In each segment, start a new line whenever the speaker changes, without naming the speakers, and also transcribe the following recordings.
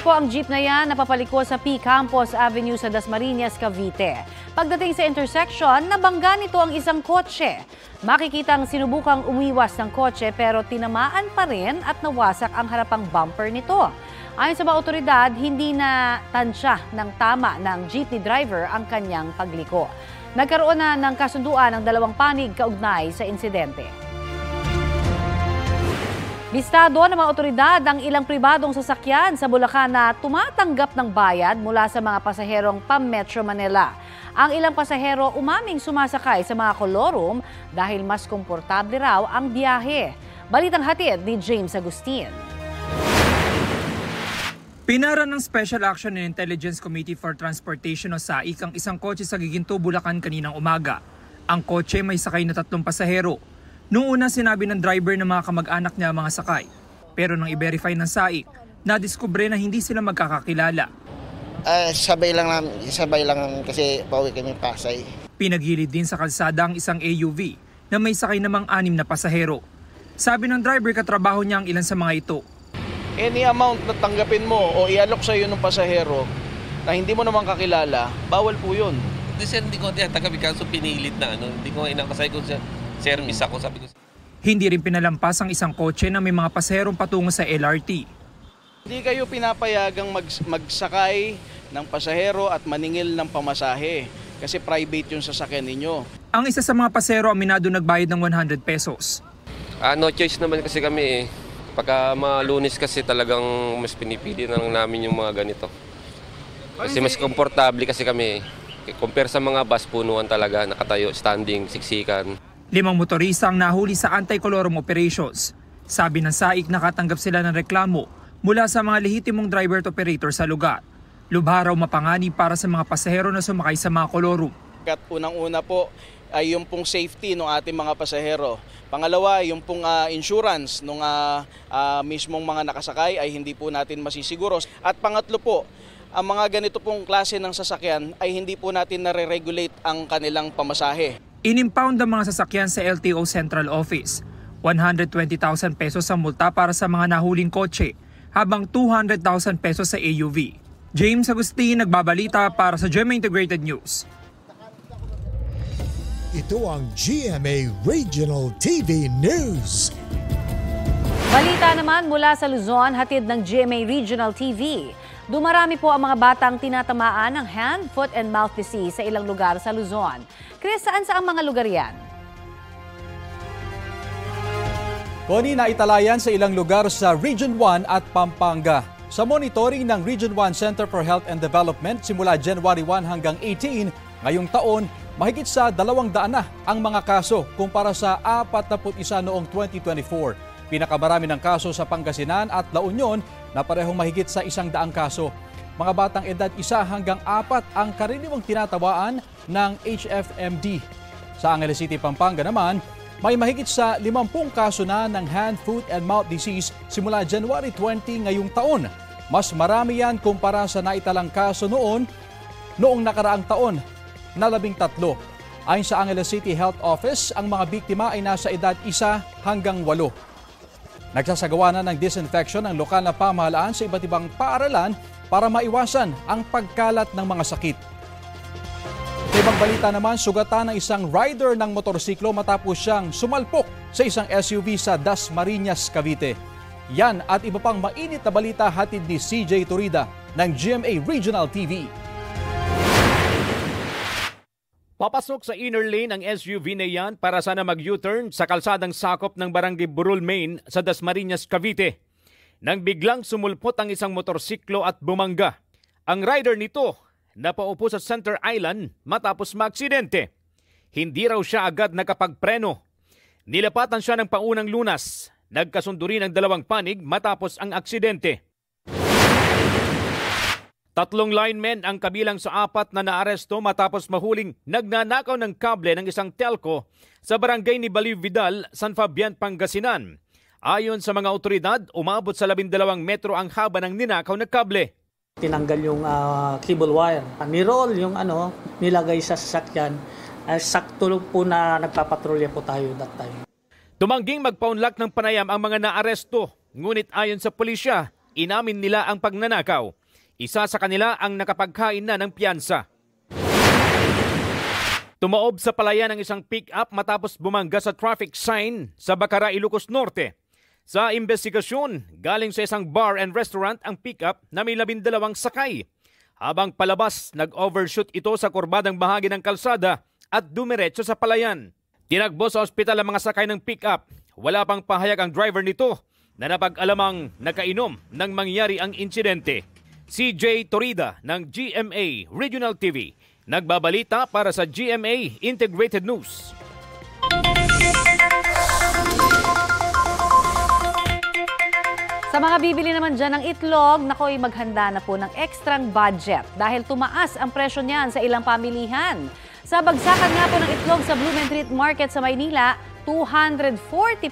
po ang jeep na yan napapaliko sa P. Campos Avenue sa Dasmariñas, Cavite. Pagdating sa intersection, nabangga nito ang isang kotse. Makikitang sinubukang umiwas ng kotse pero tinamaan pa rin at nawasak ang harapang bumper nito. Ayon sa mga otoridad, hindi na tansya ng tama ng jeepney driver ang kanyang pagliko. Nagkaroon na ng kasunduan ng dalawang panig kaugnay sa insidente. Listado ng mga otoridad ang ilang pribadong sasakyan sa Bulacan na tumatanggap ng bayad mula sa mga pasaherong pam-Metro Manila. Ang ilang pasahero umaming sumasakay sa mga kolorum dahil mas komportable raw ang biyahe. Balitang hatid ni James Agustin.
Pinara ng Special Action and Intelligence Committee for Transportation o SAIC ang isang kotse sa Giginto, Bulacan kaninang umaga. Ang kotse may sakay na 3 pasahero. Noong una sinabi ng driver na mga kamag-anak niya mga sakay. Pero nang i-verify ng SAIC, nadiskubre na hindi sila magkakakilala.
Sabay lang kasi pauwi kami Pasay.
Pinaghilid din sa kalsada ang isang AUV na may sakay namang 6 na pasahero. Sabi ng driver katrabaho niya ang ilan sa mga ito.
Any amount na tanggapin mo o ialok sa iyo ng pasahero na hindi mo naman kakilala, bawal po yun.
Hindi ko tinatagabi kaso pinilit na hindi ko inakasay ko siya. Service ako, sabi ko.
Hindi rin pinalampas ang isang kotse na may mga pasaherong patungo sa LRT.
Hindi kayo pinapayagang magsakay ng pasahero at maningil ng pamasahe kasi private yung sasakyan ninyo.
Ang isa sa mga pasahero aminado nagbayad ng 100 pesos.
No choice naman kasi kami Pagka mga Lunes kasi talagang mas pinipili na lang namin yung mga ganito. Kasi mas komportable kasi kami. Compare sa mga bus, punuan talaga, nakatayo, standing, siksikan.
5 motorista ang nahuli sa anti-colorum operations. Sabi ng SAIC, nakatanggap sila ng reklamo mula sa mga lehitimong driver at operator sa lugar. Lubha raw mapanganib para sa mga pasahero na sumakay sa mga colorum.
At unang-una po ay yung pong safety ng ating mga pasahero. Pangalawa, yung pong insurance ng mismong mga nakasakay ay hindi po natin masisiguro. At pangatlo po, ang mga ganito pong klase ng sasakyan ay hindi po natin nare-regulate ang kanilang pamasahe.
Inimpound ang mga sasakyan sa LTO Central Office. 120,000 pesos ang multa para sa mga nahuling kotse, habang 200,000 pesos sa AUV. James Agustin, nagbabalita para sa GMA Integrated News.
Ito ang GMA Regional TV News.
Balita naman mula sa Luzon, hatid ng GMA Regional TV. Dumarami po ang mga batang tinatamaan ng hand, foot and mouth disease sa ilang lugar sa Luzon. Chris, saan sa ang mga lugar yan?
Connie, naitalayan sa ilang lugar sa Region 1 at Pampanga. Sa monitoring ng Region 1 Center for Health and Development simula January 1 hanggang 18, ngayong taon, mahigit sa 200 na ang mga kaso kumpara sa 41 noong 2024. Pinakamarami ng kaso sa Pangasinan at La Union na parehong mahigit sa 100 kaso. Mga batang edad 1 hanggang 4 ang karaniwang tinatawaan ng HFMD. Sa Angeles City, Pampanga naman, may mahigit sa 50 kaso na ng hand, foot and mouth disease simula January 20 ngayong taon. Mas marami yan kumpara sa naitalang kaso noong nakaraang taon na 13. Ayon sa Angeles City Health Office, ang mga biktima ay nasa edad 1 hanggang 8. Nagsasagawa na ng disinfection ang lokal na pamahalaan sa iba't ibang paaralan para maiwasan ang pagkalat ng mga sakit. Sa ibang balita naman, sugatan ng isang rider ng motorsiklo matapos siyang sumalpok sa isang SUV sa Dasmariñas, Cavite. Yan at iba pang mainit na balita hatid ni CJ Turida ng GMA Regional TV.
Papasok sa inner lane ang SUV na yan para sana mag-U-turn sa kalsadang sakop ng Barangay Burol Main sa Dasmariñas, Cavite. Nang biglang sumulpot ang isang motorsiklo at bumangga. Ang rider nito napaupo sa center island matapos maaksidente. Hindi raw siya agad nakapagpreno. Nilapatan siya ng paunang lunas. Nagkasundo rin ang 2 panig matapos ang aksidente. 3 linemen ang kabilang sa 4 na naaresto matapos mahuling nagnanakaw ng kable ng isang telco sa barangay ni Baliw Vidal, San Fabian, Pangasinan. Ayon sa mga otoridad, umabot sa 12 metro ang haba ng ninakaw na kable.
Tinanggal yung cable wire. Ni-roll yung nilagay sa sasakyan. Sakto po na nagpapatrolya po tayo that time.
Tumangging magpaunlak ng panayam ang mga naaresto. Ngunit ayon sa pulisya, inamin nila ang pagnanakaw. Isa sa kanila ang nakapagkain na ng piyansa. Tumaob sa palayan ng isang pick-up matapos bumangga sa traffic sign sa Bacara, Ilocos Norte. Sa investigasyon, galing sa isang bar and restaurant ang pick-up na may 12 sakay. Habang palabas, nag-overshoot ito sa kurbadang bahagi ng kalsada at dumiretso sa palayan. Tinagbo sa ospital ang mga sakay ng pick-up. Wala pang pahayag ang driver nito na napag-alamang nakainom nang mangyari ang insidente. CJ Torida ng GMA Regional TV, nagbabalita para sa GMA Integrated News.
Sa mga bibili naman dyan ng itlog, nakoy maghanda na po ng ekstrang budget dahil tumaas ang presyo niyan sa ilang pamilihan. Sa bagsakan nga po ng itlog sa Blumentritt Market sa Maynila, 240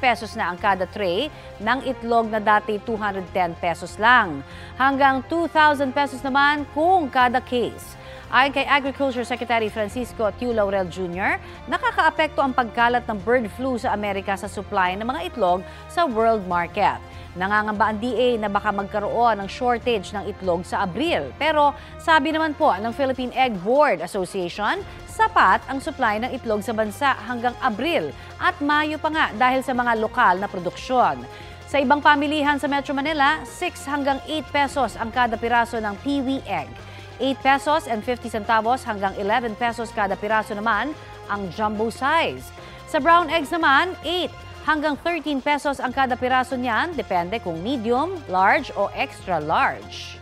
pesos na ang kada tray ng itlog na dati 210 pesos lang. Hanggang 2,000 pesos naman kung kada case. Ayon kay Agriculture Secretary Francisco Tiu Laurel Jr., nakakaapekto ang pagkalat ng bird flu sa Amerika sa supply ng mga itlog sa world market. Nangangamba ang DA na baka magkaroon ng shortage ng itlog sa Abril. Pero sabi naman po ng Philippine Egg Board Association, sapat ang supply ng itlog sa bansa hanggang Abril at Mayo pa nga dahil sa mga lokal na produksyon. Sa ibang pamilihan sa Metro Manila, 6 hanggang 8 pesos ang kada piraso ng Peewee egg. 8 pesos and 50 centavos hanggang 11 pesos kada piraso naman ang jumbo size. Sa brown eggs naman, 8 hanggang 13 pesos ang kada piraso niyan, depende kung medium, large o extra large.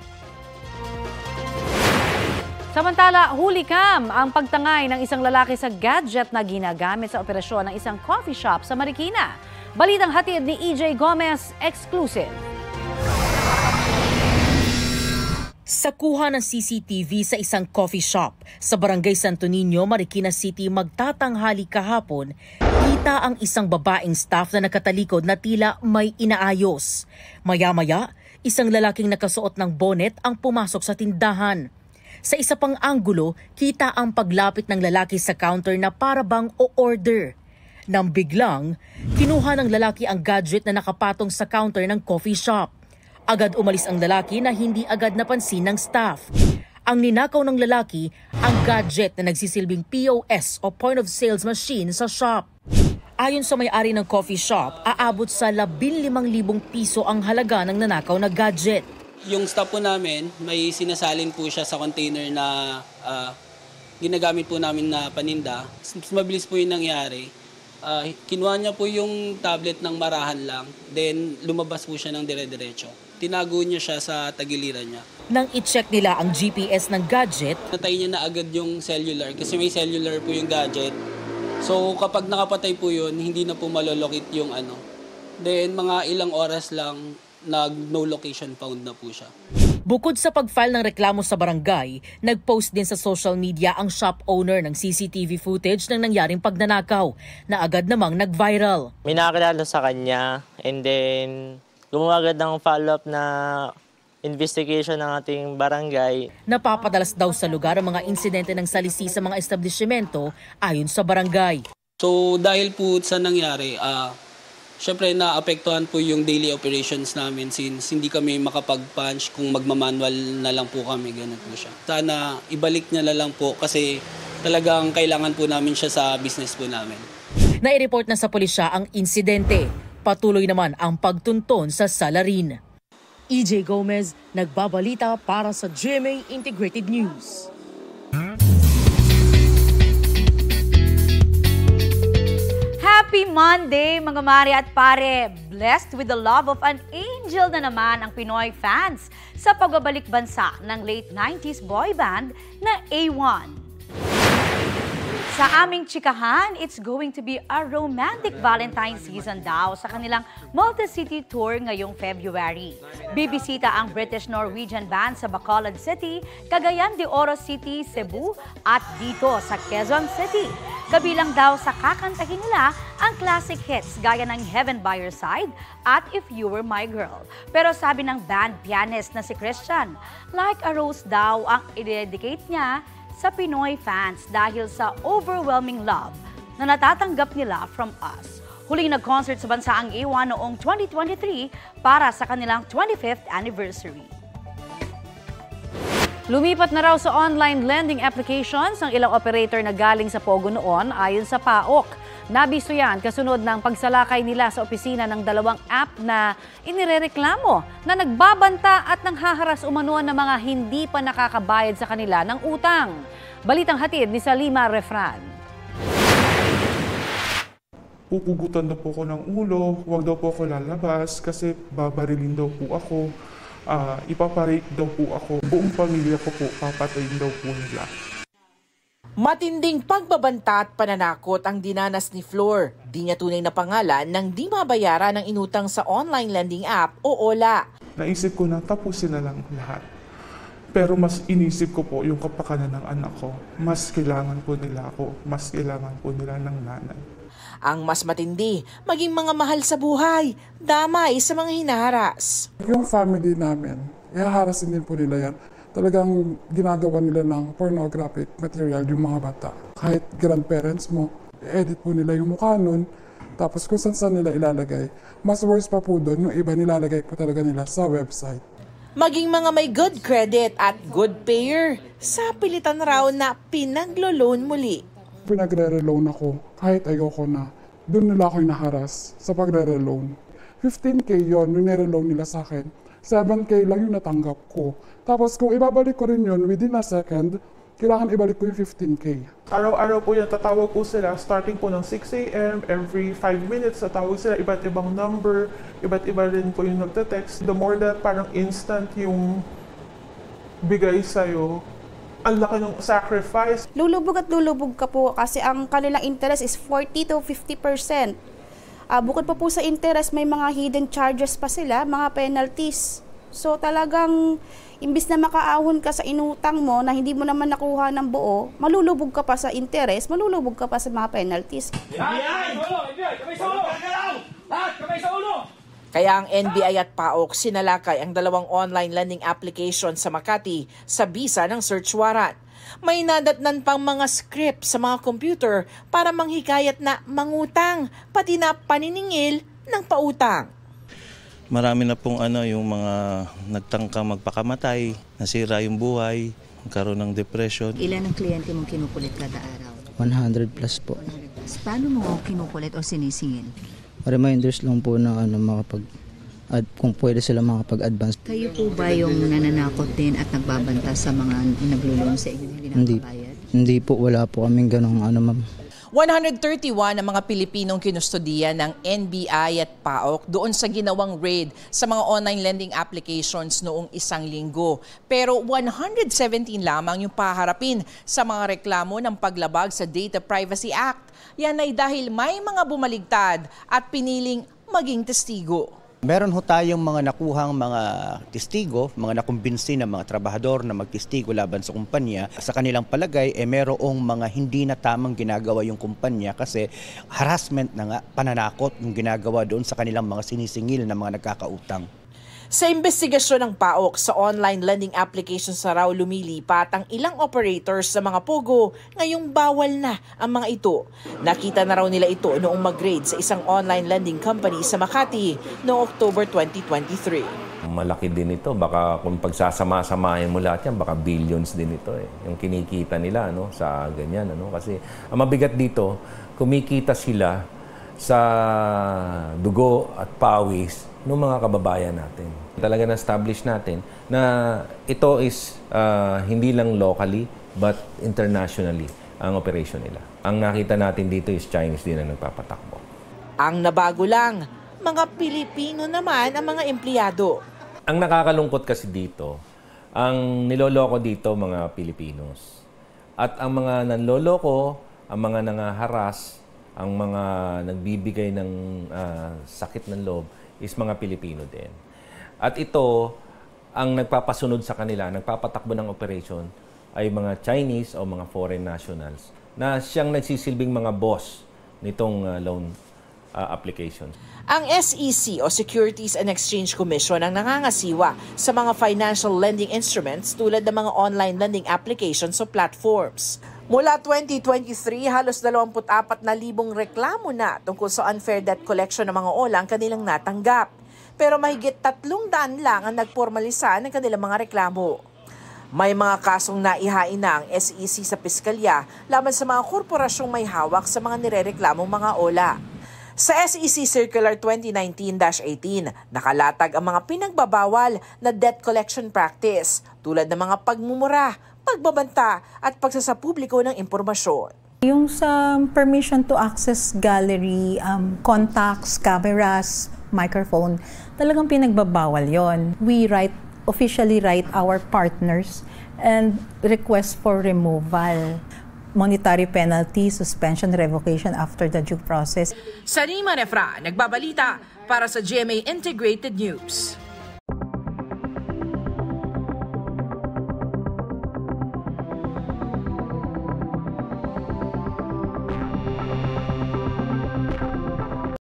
Samantala, huli kam ang pagtangay ng isang lalaki sa gadget na ginagamit sa operasyon ng isang coffee shop sa Marikina. Balitang hatid ni EJ Gomez, exclusive.
Sa kuha ng CCTV sa isang coffee shop sa Barangay Santo Niño, Marikina City magtatanghali kahapon, kita ang isang babaeng staff na nakatalikod na tila may inaayos. Maya-maya, isang lalaking nakasuot ng bonnet ang pumasok sa tindahan. Sa isa pang anggulo, kita ang paglapit ng lalaki sa counter na para bang o-order. Nang biglang, kinuha ng lalaki ang gadget na nakapatong sa counter ng coffee shop. Agad umalis ang lalaki na hindi agad napansin ng staff. Ang ninakaw ng lalaki, ang gadget na nagsisilbing POS o point of sales machine sa shop. Ayon sa may-ari ng coffee shop, aabot sa 15,000 piso ang halaga ng nanakaw na gadget.
Yung staff po namin, may sinasalin po siya sa container na ginagamit po namin na paninda. Mabilis po yung nangyari. Kinuha niya po yung tablet ng marahan lang, then lumabas po siya ng dire-diretso. Tinago niya siya sa tagiliran niya.
Nang i-check nila ang GPS ng gadget,
natay niya na agad yung cellular kasi may cellular po yung gadget. So kapag nakapatay po yun, hindi na po malolocate yung ano. Then mga ilang oras lang, no location found na po siya.
Bukod sa pag-file ng reklamo sa barangay, nag-post din sa social media ang shop owner ng CCTV footage ng nangyaring pagnanakaw na agad namang nag-viral.
May nakakilala sa kanya and then gumawa agad ng follow-up na investigation ng ating barangay.
Napapadalas daw sa lugar ang mga insidente ng salisi sa mga establishmento ayon sa barangay.
So dahil po sa nangyari, syempre naapektuhan po yung daily operations namin since hindi kami makapag-punch kung magmamanual na lang po kami, ganun po siya. Sana ibalik niya na lang po kasi talagang kailangan po namin siya sa business po namin.
Nai-report na sa pulisya ang insidente. Patuloy naman ang pagtunton sa salarin. EJ Gomez, nagbabalita para sa GMA Integrated News.
Happy Monday mga mare at pare! Blessed with the love of an angel na naman ang Pinoy fans sa pagbabalik bansa ng late 90s boy band na A1. Sa aming chikahan, it's going to be a romantic Valentine season daw sa kanilang multi-city tour ngayong February. Bibisita ang British-Norwegian band sa Bacolod City, Cagayan de Oro City, Cebu at dito sa Quezon City. Kabilang daw sa kakantahin nila ang classic hits gaya ng Heaven by Your Side at If You Were My Girl. Pero sabi ng band pianist na si Christian, like a rose daw ang i-dedicate niya sa Pinoy fans dahil sa overwhelming love na natatanggap nila from us. Huling nag-concert sa bansa ang A1 noong 2023 para sa kanilang 25th anniversary.
Lumipat na raw sa online lending applications ang ilang operator na galing sa Pogo noon ayon sa PAOK. Nabisto yan kasunod ng pagsalakay nila sa opisina ng dalawang app na inirereklamo na nagbabanta at nanghaharas umanoan ng mga hindi pa nakakabayad sa kanila ng utang. Balitang hatid ni Salima Refran.
Pupugutan na po ko ng ulo, huwag daw po ako lalabas kasi babarilin daw po ako, ipaparate daw po ako, buong pamilya ko po papatayin daw po nila.
Matinding pagbabanta at pananakot ang dinanas ni Flor. Di niya tunay na pangalan ng di mabayaran ng inutang sa online lending app o OLA.
Naisip ko na tapusin na lang lahat. Pero mas inisip ko po yung kapakanan ng anak ko. Mas kailangan po nila ako, mas kailangan po nila ng nanay.
Ang mas matindi, maging mga mahal sa buhay, damay sa mga hinaharas.
Yung family namin, ihaharasin din po nila yan. Talagang ginagawa nila ng pornographic material yung mga bata. Kahit grandparents mo, edit po nila yung mukha nun, tapos kung saan nila ilalagay. Mas worse pa po doon, yung iba nilalagay po talaga nila sa website.
Maging mga may good credit at good payer, sa pilitan raw na pinaglo-loan muli.
Pinagre-reloan ako, kahit ayoko na. Doon nila ako inaharas sa pagre-reloan. 15K yon yung nire-loan nila sa akin. 7K lang yung natanggap ko. Tapos kung ibabalik ko rin yun within a second, kailangan ibalik ko yung 15K. Araw-araw po yan, tatawag po sila, starting po ng 6 a.m. Every 5 minutes, tatawag sila, iba't ibang number, iba't iba rin po yung nagte-text. The more that parang instant yung bigay sa'yo, ang laki ng sacrifice.
Lulubog at lulubog ka po kasi ang kanilang interest is 40 to 50%. Bukod pa po sa interest, may mga hidden charges pa sila, mga penalties. So talagang, imbis na makaahon ka sa inutang mo na hindi mo naman nakuha ng buo, malulubog ka pa sa interest, malulubog ka pa sa mga penalties.
Kaya ang NBI at PAOK sinalakay ang dalawang online lending application sa Makati sa bisa ng search warrant. May nadatnan pang mga script sa mga computer para manghikayat na mangutang, pati na paniningil ng pautang.
Marami na pong yung mga nagtangka magpakamatay, nasira yung buhay, nagkaroon ng depression.
Ilan ang kliyente mong kinukulit kada araw?
100 plus po.
Paano mo kinukulit o sinisingil?
Reminders lang po na kung pwede sila makapag-advance.
Kayo po ba yung nananakot din at nagbabanta sa mga naglulong sa inyo na hindi nakabayad?
Hindi po, wala po kaming ganong ma'am.
131 ang mga Pilipinong kinustudiya ng NBI at PAOK doon sa ginawang raid sa mga online lending applications noong isang linggo. Pero 117 lamang yung paharapin sa mga reklamo ng paglabag sa Data Privacy Act. Yan ay dahil may mga bumaligtad at piniling maging testigo.
Meron ho tayong mga nakuhang mga testigo, mga nakumbinsi ng mga trabahador na magtestigo laban sa kumpanya. Sa kanilang palagay, merong mga hindi na tamang ginagawa yung kumpanya kasi harassment na nga, pananakot yung ginagawa doon sa kanilang mga sinisingil na mga nagkakautang.
Sa investigasyon ng PAOK sa online lending applications na raw lumilipat ang ilang operators sa mga Pogo, ngayong bawal na ang mga ito. Nakita na raw nila ito noong mag-raid sa isang online lending company sa Makati noong October 2023.
Malaki din ito. Baka kung pagsasama-samahin mo lahat yan, baka billions din ito yung kinikita nila sa ganyan. Kasi ang mabigat dito, kumikita sila sa dugo at pawis ng mga kababayan natin. Talaga na-establish natin na ito is hindi lang locally but internationally ang operation nila. Ang nakita natin dito is Chinese din na nagpapatakbo.
Ang nabago lang, mga Pilipino naman ang mga empleyado.
Ang nakakalungkot kasi dito, ang niloloko dito mga Pilipinos. At ang mga nanloloko, ang mga nangaharas, ang mga nagbibigay ng sakit ng loob is mga Pilipino din. At ito, ang nagpapasunod sa kanila, nagpapatakbo ng operation, ay mga Chinese o mga foreign nationals na siyang nagsisilbing mga boss nitong loan applications.
Ang SEC o Securities and Exchange Commission ang nangangasiwa sa mga financial lending instruments tulad ng mga online lending applications o platforms. Mula 2023, halos 24,000 reklamo na tungkol sa unfair debt collection ng mga OLA ang kanilang natanggap. Pero mahigit 300 lang ang nagpormalisa ng kanilang mga reklamo.
May mga kasong naihain na ang SEC sa piskalya laban sa mga korporasyong may hawak sa mga nirereklamong mga ola. Sa SEC Circular 2019-18, nakalatag ang mga pinagbabawal na debt collection practice tulad ng mga pagmumura, pagbabanta at pagsasapubliko ng impormasyon.
Yung sa permission to access gallery, contacts, cameras, microphone, talagang pinagbabawal yon. We officially write our partners and request for removal, monetary penalty, suspension, revocation after the due process.
Sanima Nefra, nagbabalita para sa GMA Integrated News.